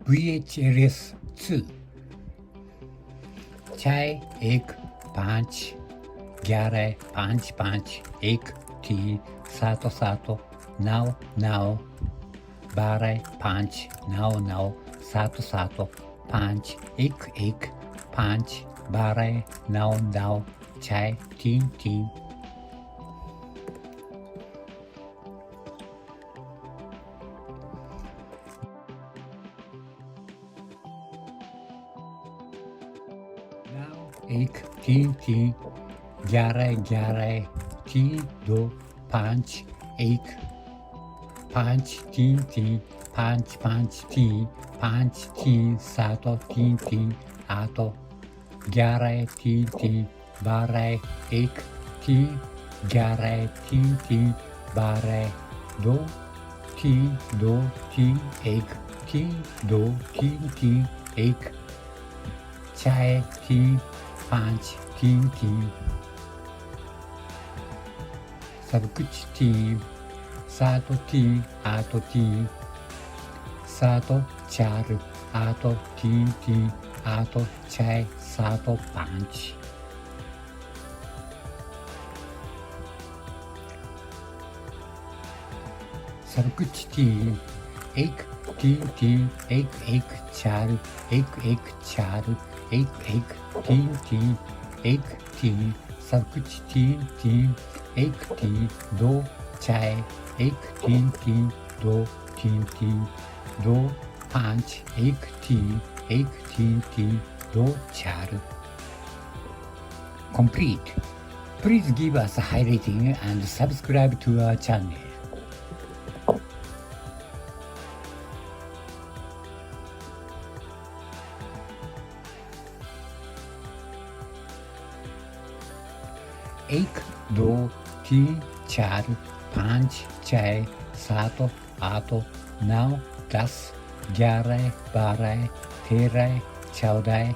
VHLS2 6 1 5 11 5 5 1 3 7 7 9 9 12 5 9 9 7 7 5 1 1 5 12 9 9 6 3 3 एक 3 3 11 11 3 2 5 1 5 3 3 5 5 3 5 3 7 3 3 8 11 3 3 12 1 3 11 3 3 12 2 3 2 3 1 3 2 3 3 1 4 3 5 3 3 सब कुछ 3 7 3 8 3 7 4 8 3 3 8 6 7 5 सब कुछ 3 1 3 3 1 1 4 1 1 4 1 1 3 3 1 3 सब कुछ 3 3 1 3 2 4 1 3 3 2 3 3 2 5 1 3 1 3 3 2 4 Complete. Please give us a high rating and subscribe to our channel. एक 2 3 4 5 6 7 8 9 10 11 12 13 14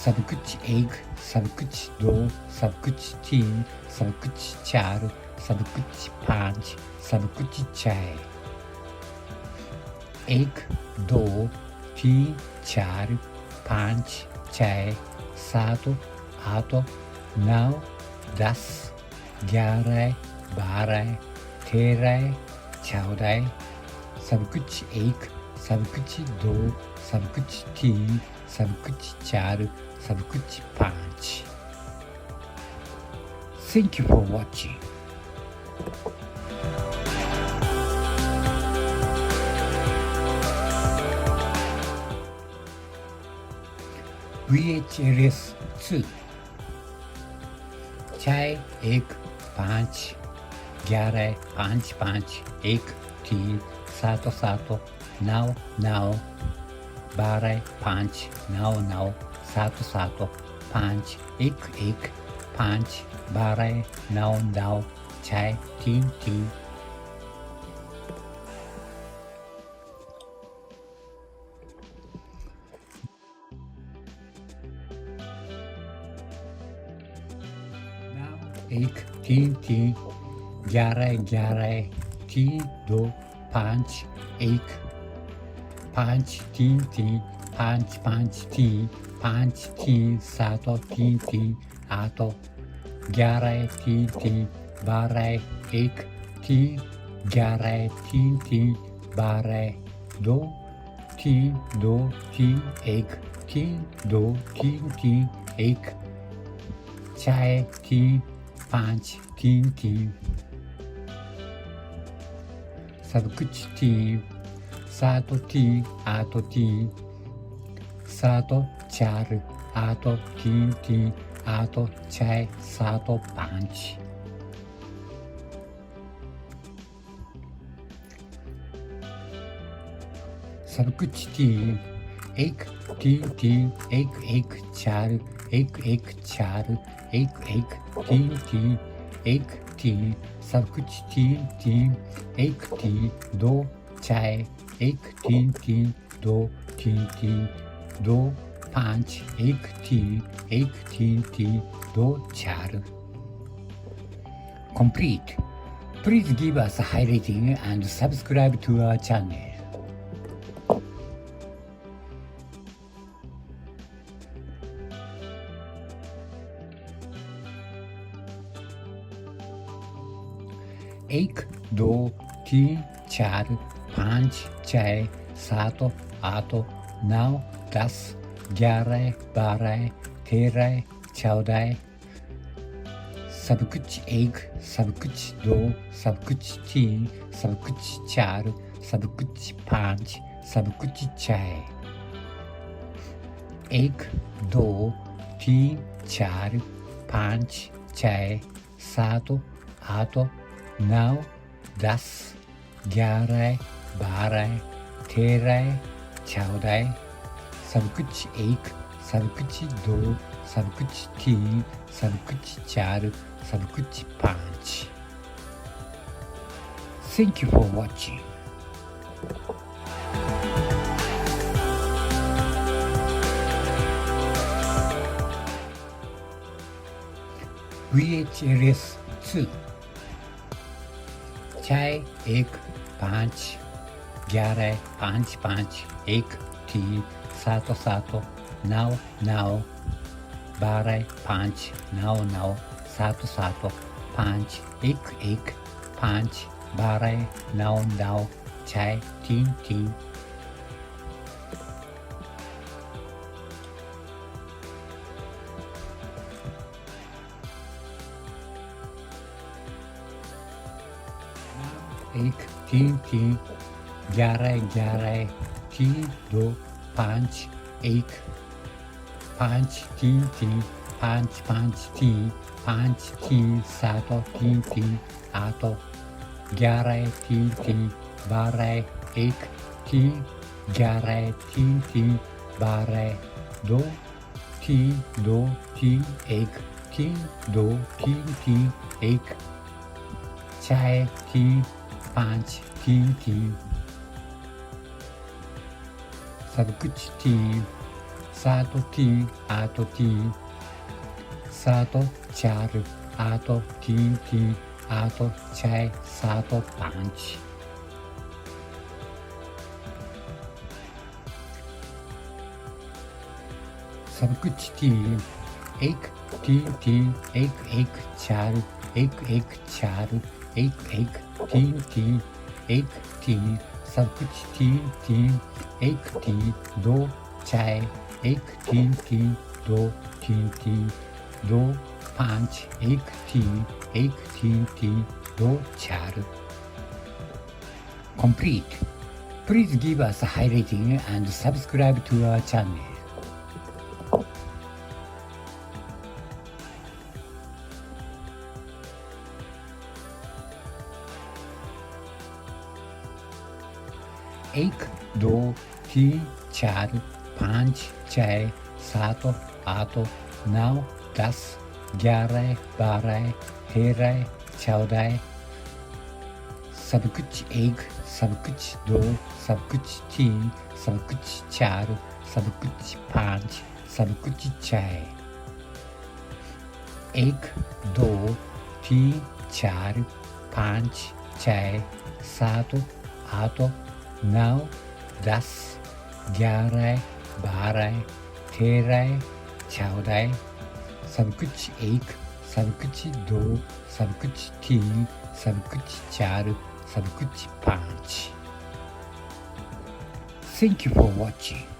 सब कुछ 1 सब कुछ 2 सब कुछ 3 सब कुछ 4 सब कुछ 5 सब कुछ 6 1 2 3 4 5 6 7 8 9 10 11 12 13 14 सब कुछ 1 सब कुछ 2 सब कुछ 3 सब कुछ 4 सब कुछ 5 Thank you for watching. VHLS 2 6 1 5 11 5 5 1 3 7 7 9 9 12 5 9 9 7 7 5 1 1 5 12 9 9 6 3 3 1 3 3 11 11 3 2 5 1 5 3 3 5 5 3 5 3 7 3 3 8 11 3 3 12 1 3 11 3 3 12 2 3 2 3 1 3 2 3 3 1 4 3 5 3 3 सब कुछ 3 7 3 8 3 7 4 8 3 3 8 6 7 5 सब कुछ 3 1 3 3 1 1 4 1 1 4 1 1 3 3 1 3 सब कुछ 3 3 1 3 2 4 1 3 3 2 3 3 2 5 1 3 1 3 3 2 4 Complete. Please give us a high rating and subscribe to our channel. 1 2 3 4 5 6 7 8 9 10 11 12 13 14 सब कुछ 1 सब कुछ 2 सब कुछ 3 सब कुछ 4 सब कुछ 5 सब कुछ 6 1 2 3 4 5 6 7 8 9 10 11 12 13 14 सब कुछ 1 सब कुछ 2 सब कुछ 3 सब कुछ 4 सब कुछ 5 Thank you for watching. VHLS 2 6 1 5 11 5 5 1 3 7 7 9 9 12 5 9 9 7 7 5 1 1 5 12 9 9 6 3 3 1 3 3 11 11 3 2 5 1 5 3 3 5 5 3 5 3 7 3 3 8 11 3 3 12 1 3 11 3 3 12 2 3 2 3 1 3 2 3 3 1 6 3 5 3 3 सब कुछ 3 7 3 8 3 7 4 8 3 3 8 6 7 5 सब कुछ 3 1 3 3 1 1 4 1 1 4 1 1 3 3 1 3 सब कुछ 3 3 1 3 2 6 1 3 3 2 3 3 2 5 1 3 1 3 3 2 4 Complete. Please give us a high rating and subscribe to our channel. एक 2 3 4 5 6 7 8 9 10 11 12 13 14 सब कुछ 1 सब कुछ 2 सब कुछ 3 सब कुछ 4 सब कुछ 5 सब कुछ 6 1 2 3 4 5 6 7 8 9 10 11 12 13 14 सब कुछ 1 सब कुछ 2 सब कुछ 3 सब कुछ 4 सब कुछ 5 Thank you for watching.